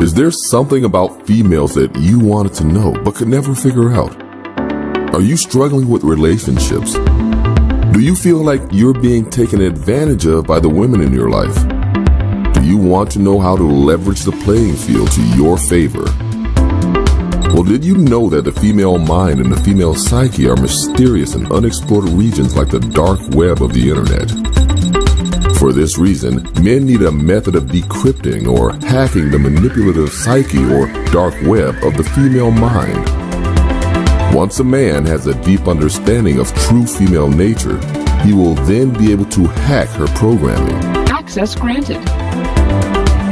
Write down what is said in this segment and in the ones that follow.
Is there something about females that you wanted to know but could never figure out? Are you struggling with relationships? Do you feel like you're being taken advantage of by the women in your life? Do you want to know how to leverage the playing field to your favor? Well, did you know that the female mind and the female psyche are mysterious and unexplored regions like the dark web of the internet? For this reason, men need a method of decrypting or hacking the manipulative psyche or dark web of the female mind. Once a man has a deep understanding of true female nature, he will then be able to hack her programming. Access granted.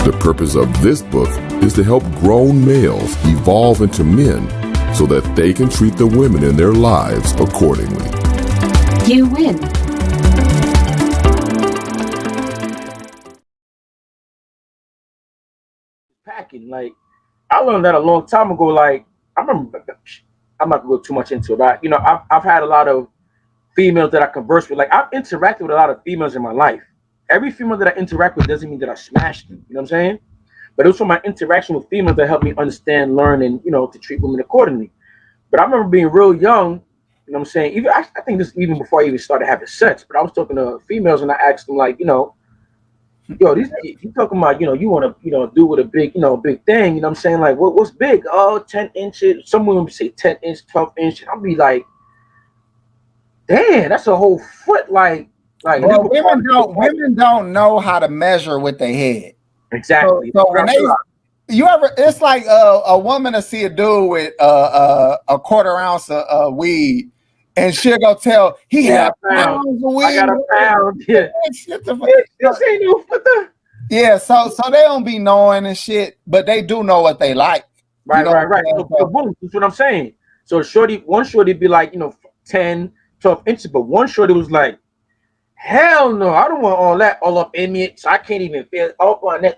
The purpose of this book is to help grown males evolve into men so that they can treat the women in their lives accordingly. You win. Packing, like, I learned that a long time ago. Like, I remember, I'm not gonna go too much into it, but I've had a lot of females that I converse with. Like, I've interacted with a lot of females in my life. Every female that I interact with doesn't mean that I smashed them. You know what I'm saying? But it was from my interaction with females that helped me understand, learn, and to treat women accordingly. But I remember being real young. You know what I'm saying? Even I think this even before I even started having sex. But I was talking to females and I asked them, like, yo, these you talking about, you want to, do with a big, big thing. You know what I'm saying? Like, what's big? Oh, 10 inches. Some women say 10 inches, 12 inches. I'll be like, damn, that's a whole foot. Like well, women don't know how to measure with their head. Exactly. So when it's like a woman to see a dude with a quarter ounce of weed, and she'll go tell he had pounds of weed. I got a pound. Yeah. This ain't no foot. Yeah. So they don't be knowing and shit, but they do know what they like. Right. So boom, that's what I'm saying. So one shorty be like, 10, 12 inches, but one shorty was like, hell no, I don't want all that all up in me, so I can't even feel up on that.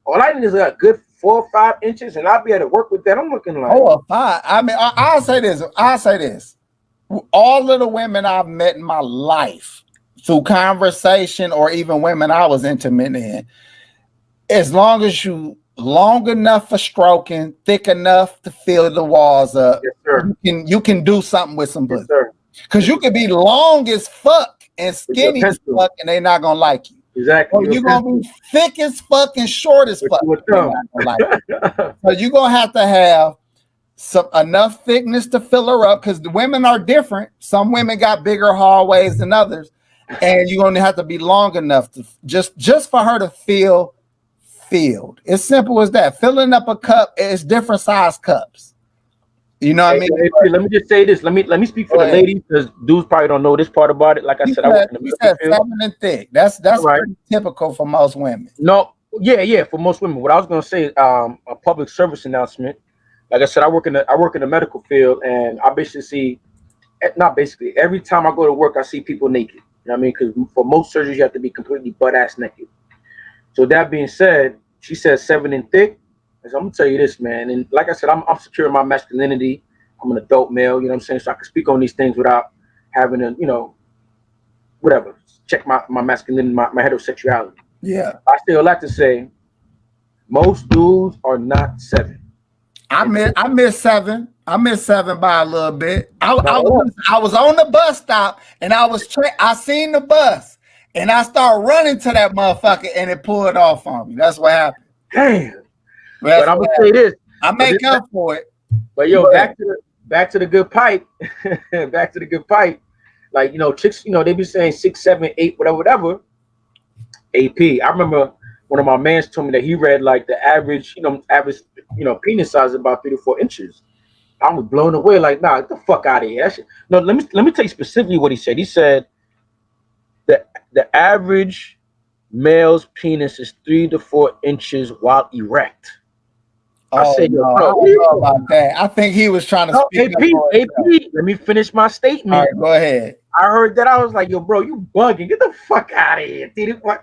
All I need is a good 4 or 5 inches, and I'll be able to work with that. I'm looking like, oh, fine. I mean, I'll say this. All of the women I've met in my life, through conversation or even women I was intimate in, as long as you long enough for stroking, thick enough to fill the walls up, yes, sir. You can do something with some pussy. Yes, because you can be long as fuck and skinny as fuck, and they not gonna like you. Exactly. Or you're gonna be thick as fuck and short as fuck. Like so you're gonna have some enough thickness to fill her up, because the women are different. Some women got bigger hallways than others, and you're gonna have to be long enough to just for her to feel filled. It's simple as that. Filling up a cup is different size cups. You know what I mean? Hey, let me just say this. Let me speak for the ladies, because dudes probably don't know this part about it. Like I said, I work in the medical field. 7 and thick. That's right. Pretty typical for most women. No, yeah, for most women. What I was gonna say is a public service announcement. Like I said, I work in the medical field, and I every time I go to work, I see people naked. You know what I mean? Because for most surgeries, you have to be completely butt ass naked. So that being said, she says 7 and thick. So I'm gonna tell you this, man, and like I said, I'm securing my masculinity. I'm an adult male, you know what I'm saying? So I can speak on these things without having to, whatever, check my masculinity, my heterosexuality. Yeah. I still like to say most dudes are not 7. I miss 7. I miss 7 by a little bit. I was on the bus stop, and I seen the bus, and I started running to that motherfucker, and it pulled off on me. That's what happened. Damn. But I'm gonna say this. I make up for it. But yo, back to the good pipe. Back to the good pipe. Like, chicks, they be saying 6, 7, 8, whatever. AP. I remember one of my mans told me that he read like the average penis size is about 3 to 4 inches. I was blown away. Like, nah, get the fuck out of here. No, let me tell you specifically what he said. He said that the average male's penis is 3 to 4 inches while erect. I said, no, I don't know about that. I think he was trying to speak AP, let me finish my statement. All right, go ahead. I heard that. I was like, yo, bro, you bugging. Get the fuck out of here, dude. I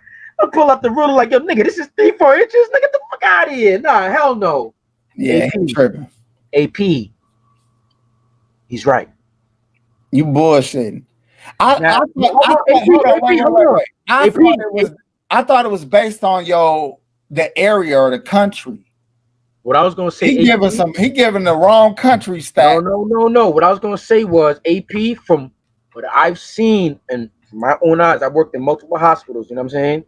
pull up the ruler like, yo, nigga, this is 3, 4 inches. Nigga, get the fuck out of here. Nah, hell no. Yeah, he's tripping. AP. He's right. You bullshitting. I thought it was based on the area or the country. What I was gonna say, he giving the wrong country stat. No. What I was gonna say was AP from what I've seen and my own eyes. I worked in multiple hospitals. You know what I'm saying?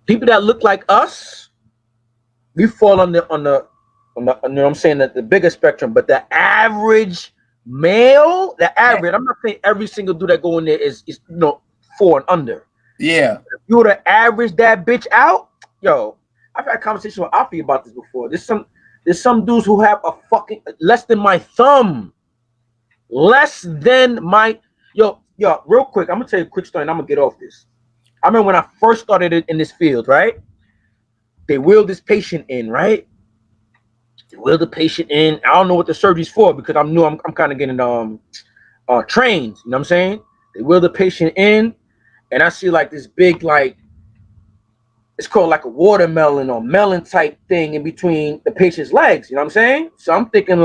People that look like us, we fall on the you know what I'm saying, that the bigger spectrum. But the average male, I'm not saying every single dude that go in there is 4 and under. Yeah. If you were to average that bitch out, yo, I've had conversations with Afi about this before. There's some dudes who have a fucking less than my thumb. Less than my yo, real quick. I'm gonna tell you a quick story and I'm gonna get off this. I remember when I first started in this field, right? They wheeled this patient in, right? They wheeled the patient in. I don't know what the surgery's for because I'm new. I'm kind of getting trained. You know what I'm saying? They wheeled the patient in, and I see like this big, like, it's called like a watermelon or melon type thing in between the patient's legs. You know what I'm saying? So I'm thinking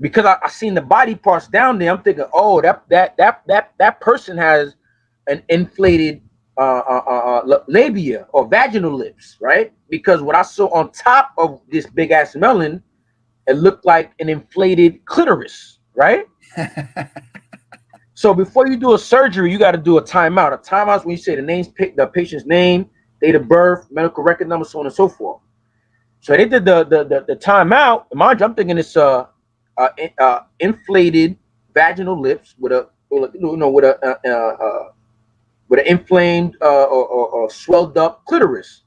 because I seen the body parts down there, I'm thinking, oh, that person has an inflated labia or vaginal lips, right? Because what I saw on top of this big ass melon, it looked like an inflated clitoris, right? So before you do a surgery, you got to do a timeout. A timeout is when you say the patient's name, date of birth, medical record number, so on and so forth. So they did the timeout. Mind you, I'm thinking it's inflated vaginal lips with an inflamed or swelled up clitoris.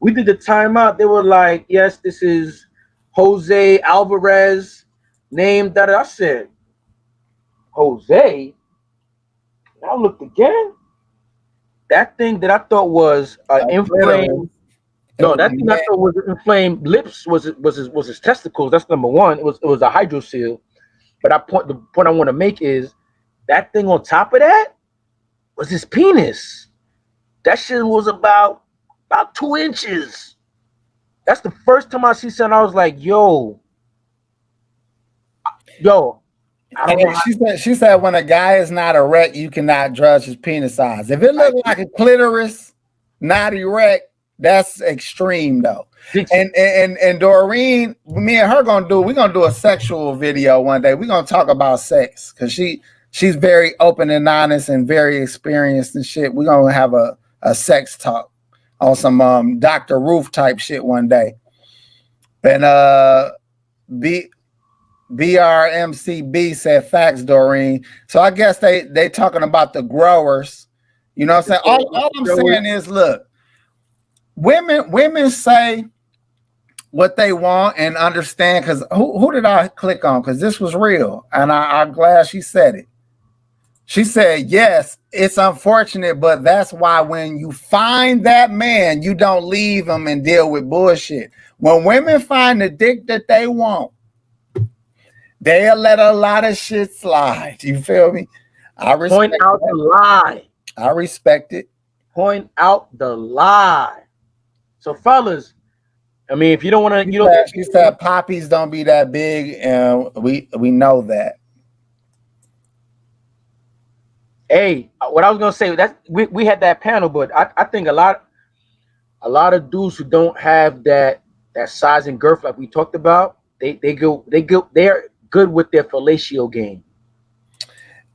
We did the timeout. They were like, yes, this is Jose Alvarez, name that I said. Jose. I looked again. That thing that I thought was inflamed. No, that thing I thought was inflamed lips was his testicles. That's number one. It was a hydrocele. But the point I want to make is that thing on top of that was his penis. That shit was about 2 inches. That's the first time I see something. I was like, yo. I don't know. She said when a guy is not erect, you cannot judge his penis size. If it looks like a clitoris, not erect, that's extreme though. And Doreen, me and her we're gonna do a sexual video one day. We're gonna talk about sex because she's very open and honest and very experienced and shit. We're gonna have a sex talk on some Dr. Ruth type shit one day. And BRMCB said facts, Doreen. So I guess they talking about the growers. You know what I'm saying? All I'm saying is, look, women say what they want and understand. Because who did I click on? Because this was real, and I'm glad she said it. She said, yes, it's unfortunate, but that's why when you find that man, you don't leave him and deal with bullshit. When women find the dick that they want, they'll let a lot of shit slide. You feel me? Point out the lie. I respect it. Point out the lie. So, fellas, I mean, if you don't want to, She said poppies don't be that big, and we know that. Hey, what I was gonna say, that we had that panel, but I think a lot of dudes who don't have that size and girth like we talked about, they're good with their fellatio game.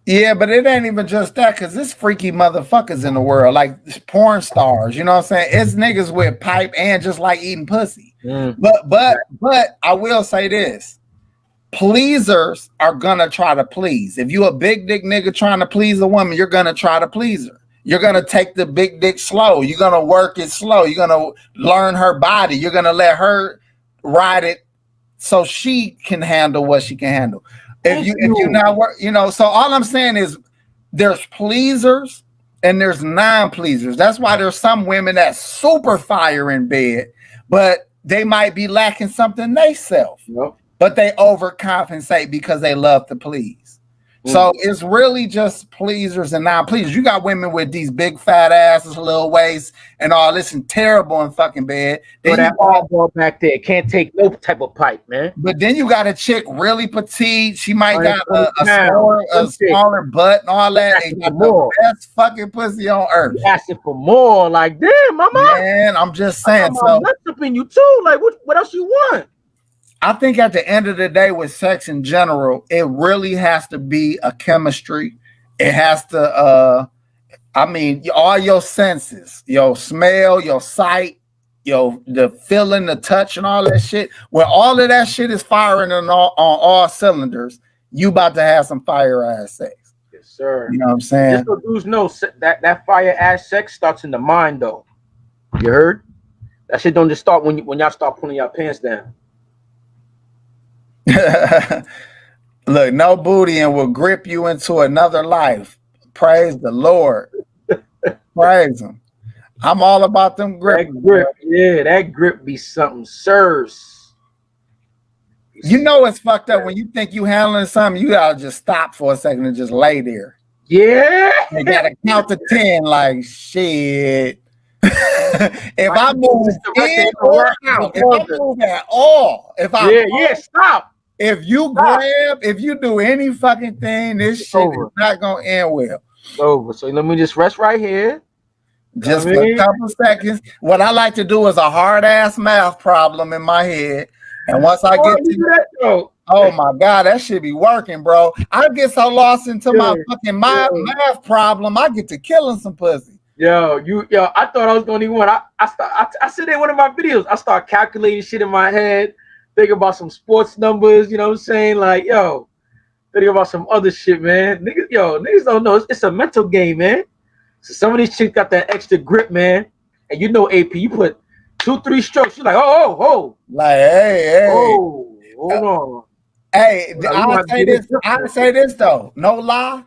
Yeah, but it ain't even just that, because there's freaky motherfuckers in the world, like porn stars. You know what I'm saying? It's niggas with pipe and just like eating pussy. But I will say this. Pleasers are gonna try to please. If you a big dick nigga trying to please a woman, you're gonna try to please her. You're gonna take the big dick slow. You're gonna work it slow. You're gonna learn her body. You're gonna let her ride it so she can handle what she can handle. If you not work, so all I'm saying is there's pleasers and there's non-pleasers. That's why there's some women that super fire in bed, but they might be lacking something they self. Yep. But they overcompensate because they love to please. So it's really just pleasers and non-pleasers. You got women with these big fat asses, little waists, and all this, and terrible in fucking bed. Then that ball back there can't take no type of pipe, man. But then you got a chick really petite. She might got a smaller butt and all that. And got the best fucking pussy on earth. You asking for more, like damn, mama. Man, I'm just saying. So nuts up in you too. Like what else you want? I think at the end of the day, with sex in general, it really has to be a chemistry. It has to, I mean, all your senses, your smell, your sight, the feeling, the touch, and all that shit. When all of that shit is firing on all cylinders, you about to have some fire ass sex. Yes, sir. You know what I'm saying? Just so dudes know that fire ass sex starts in the mind, though. You heard? That shit don't just start when y'all start pulling your pants down. Look, no booty and will grip you into another life. Praise the Lord. Praise him. I'm all about them grip. That grip, yeah, that grip be something, sirs. You know it's fucked up when you think you handling something, you gotta just stop for a second and just lay there. Yeah. You gotta count to 10 like shit. If I move in or out, if I move at all, stop. If you grab, if you do any fucking thing, this shit is not gonna end well. It's over. So let me just rest right here. Just for a couple seconds. What I like to do is a hard ass math problem in my head. And once I get to that, oh my God, that should be working, bro. I get so lost into my fucking math problem, I get to killing some pussy. Yo, I thought I was gonna need one. I said in one of my videos, I start calculating shit in my head, thinking about some sports numbers, you know what I'm saying? Like, thinking about some other shit, man. Niggas don't know. It's a mental game, man. So some of these chicks got that extra grip, man. And you know, AP, you put 2-3 strokes, you're like, oh. Like, hey. Oh, hold on. Hey, I'll say this though. No lie.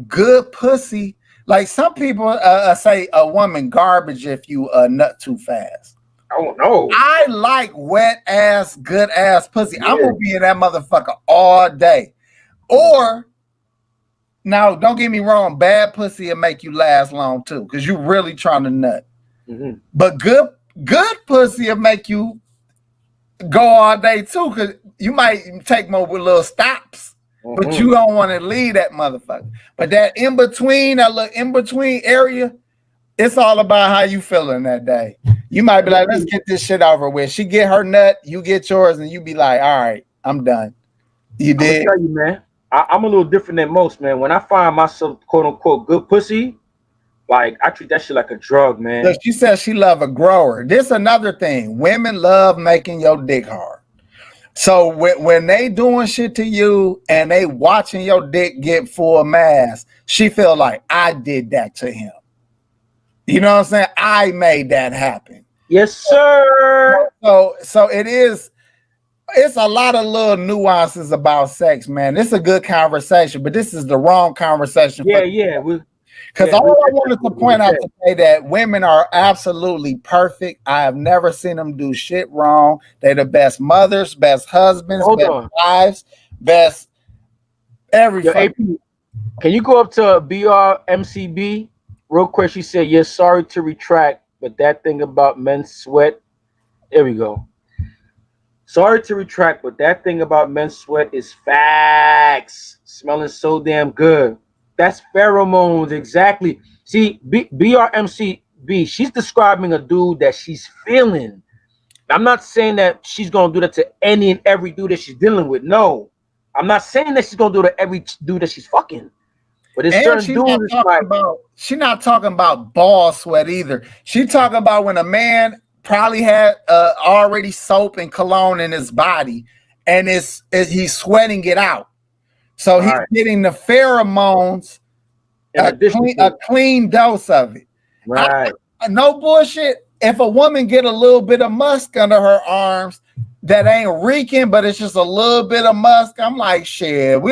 Good pussy. Like some people say a woman garbage if you nut too fast. Oh no. I like wet ass, good ass pussy. Yeah. I'm gonna be in that motherfucker all day. Or now, don't get me wrong, bad pussy will make you last long too, because you're really trying to nut. Mm-hmm. But good pussy will make you go all day too, because you might take more with little stops. Mm-hmm. But you don't want to leave that motherfucker. But that in between, that little in between area, it's all about how you feeling that day. You might be like, let's get this shit over with. She get her nut, you get yours, and you be like, all right, I'm done. You did. I'm gonna tell you, man. I'm a little different than most, man. When I find myself, quote unquote, good pussy, like I treat that shit like a drug, man. Look, she says she love a grower. This another thing. Women love making your dick hard. So when they doing shit to you and they watching your dick get full mass, she feel like I did that to him. You know what I'm saying? I made that happen. Yes, sir. So it is. It's a lot of little nuances about sex, man. It's a good conversation, but this is the wrong conversation. Yeah. Because all I wanted to point out today that women are absolutely perfect. I have never seen them do shit wrong. They're the best mothers, best husbands, wives, best everything. Can you go up to BRMCB real quick? She said, "Yes, sorry to retract, but that thing about men's sweat." There we go. Sorry to retract, but that thing about men's sweat is facts. Smelling so damn good. That's pheromones, exactly. See, BRMCB, she's describing a dude that she's feeling. I'm not saying that she's going to do that to any and every dude that she's dealing with. No. I'm not saying that she's going to do that to every dude that she's fucking. But it's certain dudes like... She's not talking about ball sweat either. She's talking about when a man probably had already soap and cologne in his body and he's sweating it out. So he's getting the pheromones, a clean dose of it. Right. No bullshit. If a woman get a little bit of musk under her arms that ain't reeking, but it's just a little bit of musk, I'm like, shit, we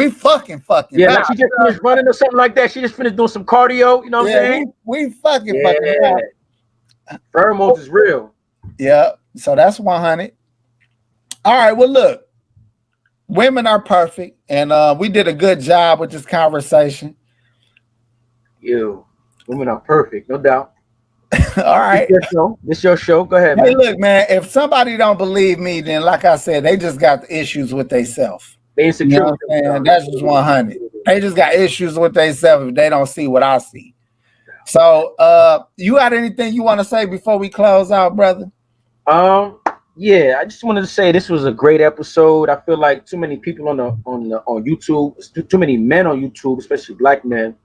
fucking. Yeah, like she just finished running or something like that. She just finished doing some cardio, you know what I'm saying? We fucking. Pheromones is real. Yeah, so that's 100. All right, well, look. women are perfect, and we did a good job with this conversation. Women are perfect, no doubt. All right. This your show. Go ahead, Hey, man. look, man, if somebody don't believe me, then like I said, they just got issues with themselves. They You insecure know with what I'm saying? themselves. That's just 100. They just got issues with themselves if they don't see what I see. So, you got anything you want to say before we close out, brother? Yeah, I just wanted to say this was a great episode. I feel like too many people on YouTube, too many men on YouTube, especially black men,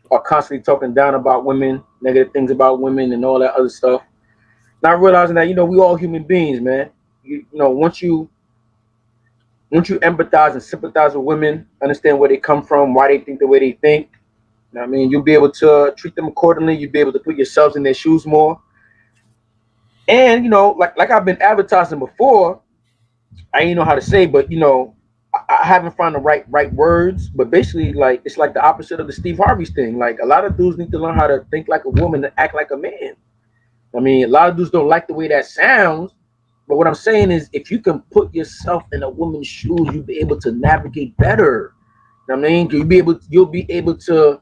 are constantly talking down about women, negative things about women, and all that other stuff. Not realizing that we all human beings, man. Once you empathize and sympathize with women, understand where they come from, why they think the way they think. You know what I mean, you'll be able to treat them accordingly. You'll be able to put yourselves in their shoes more. And like I've been advertising before, I ain't know how to say, but I haven't found the right words. But basically, like it's like the opposite of the Steve Harvey's thing. Like a lot of dudes need to learn how to think like a woman and act like a man. I mean, a lot of dudes don't like the way that sounds. But what I'm saying is, if you can put yourself in a woman's shoes, you'll be able to navigate better. You know what I mean? You'll be able to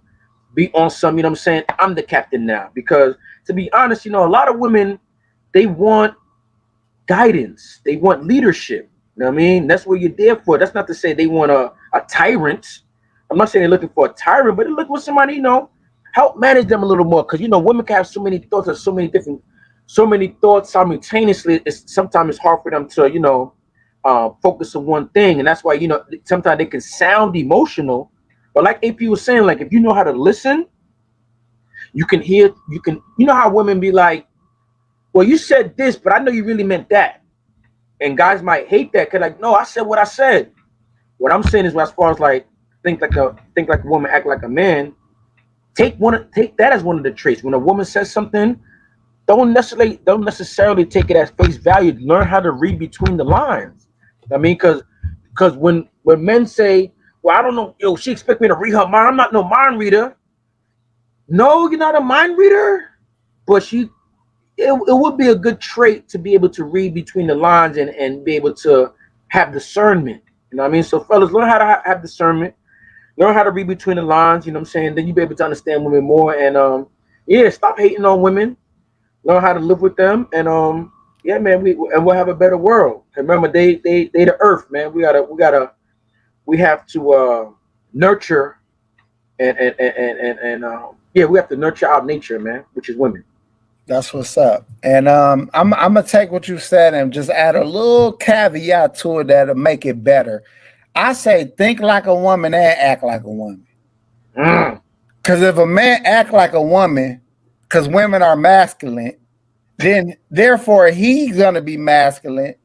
be on some, I'm saying, I'm the captain now. Because to be honest, a lot of women, they want guidance. They want leadership. You know what I mean? That's what you're there for. That's not to say they want a tyrant. I'm not saying they're looking for a tyrant, but they're looking for somebody, help manage them a little more. Because, women can have so many thoughts or so many thoughts simultaneously. Sometimes it's hard for them to, focus on one thing. And that's why, sometimes they can sound emotional. But like AP was saying, like, if you know how to listen, you can hear, how women be like, well, you said this, but I know you really meant that. And guys might hate that because, like, no, I said what I said. What I'm saying is, as far as like think like a woman, act like a man. Take that as one of the traits. When a woman says something, don't necessarily take it as face value. Learn how to read between the lines. I mean, because when men say, well, I don't know, she expect me to read her mind. I'm not no mind reader. No, you're not a mind reader, but it would be a good trait to be able to read between the lines and be able to have discernment. You know what I mean? So fellas, learn how to have discernment. Learn how to read between the lines. You know what I'm saying? Then you'll be able to understand women more. And stop hating on women. Learn how to live with them. And yeah, man, we'll have a better world. Remember, they the earth, man. We have to nurture and we have to nurture our nature, man, which is women. That's what's up. And I'm gonna take what you said and just add a little caveat to it that'll make it better. I say think like a woman and act like a woman. Because if a man act like a woman, because women are masculine, then therefore he's gonna be masculine,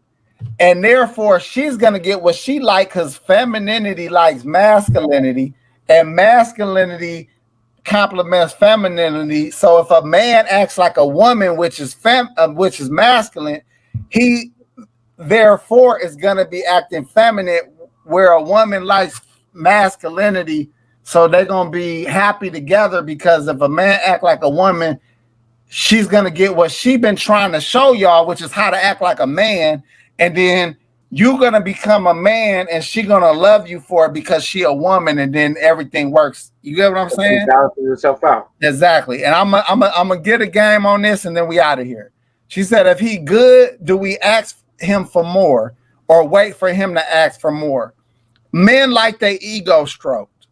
and therefore she's gonna get what she likes because femininity likes masculinity, and masculinity complements femininity. So if a man acts like a woman, which is masculine, he therefore is going to be acting feminine, where a woman likes masculinity. So they're going to be happy together, because if a man act like a woman, she's going to get what she's been trying to show y'all, which is how to act like a man. And then you're going to become a man and she's going to love you for it because she a woman, and then everything works. You get what I'm saying? Balances itself out. Exactly. And I'm gonna get a game on this and then we out of here. She said, if he good, do we ask him for more or wait for him to ask for more? Men like their ego stroked.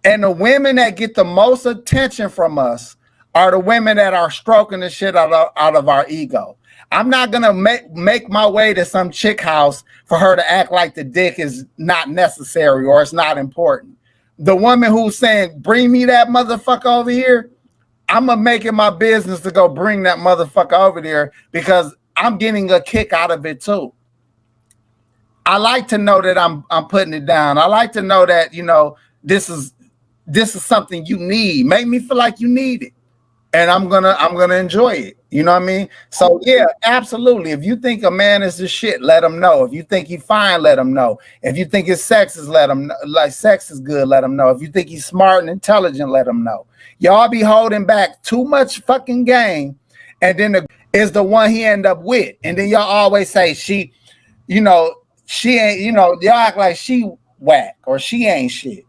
And the women that get the most attention from us are the women that are stroking the shit out of our ego. I'm not gonna make my way to some chick house for her to act like the dick is not necessary or it's not important. The woman who's saying, bring me that motherfucker over here, I'm gonna make it my business to go bring that motherfucker over there, because I'm getting a kick out of it too. I like to know that I'm putting it down. I like to know that, this is something you need. Make me feel like you need it. And I'm gonna enjoy it. You know what I mean? So yeah, absolutely. If you think a man is the shit, let him know. If you think he's fine, let him know. If you think his sex is sex is good, let him know. If you think he's smart and intelligent, let him know. Y'all be holding back too much fucking game, and then is the one he end up with. And then y'all always say she, she ain't, you know, y'all act like she whack or she ain't shit.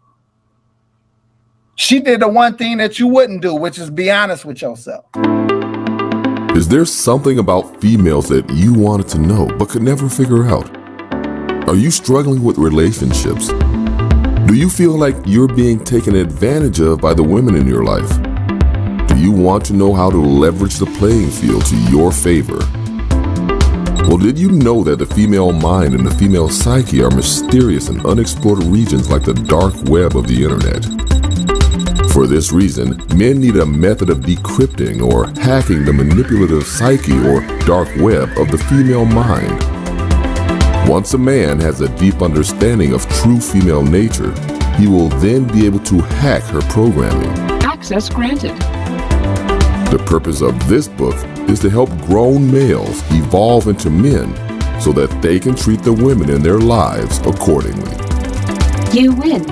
She did the one thing that you wouldn't do, which is be honest with yourself. Is there something about females that you wanted to know but could never figure out? Are you struggling with relationships? Do you feel like you're being taken advantage of by the women in your life? Do you want to know how to leverage the playing field to your favor? Well, did you know that the female mind and the female psyche are mysterious and unexplored regions like the dark web of the internet? For this reason, men need a method of decrypting or hacking the manipulative psyche or dark web of the female mind. Once a man has a deep understanding of true female nature, he will then be able to hack her programming. Access granted. The purpose of this book is to help grown males evolve into men so that they can treat the women in their lives accordingly. You win.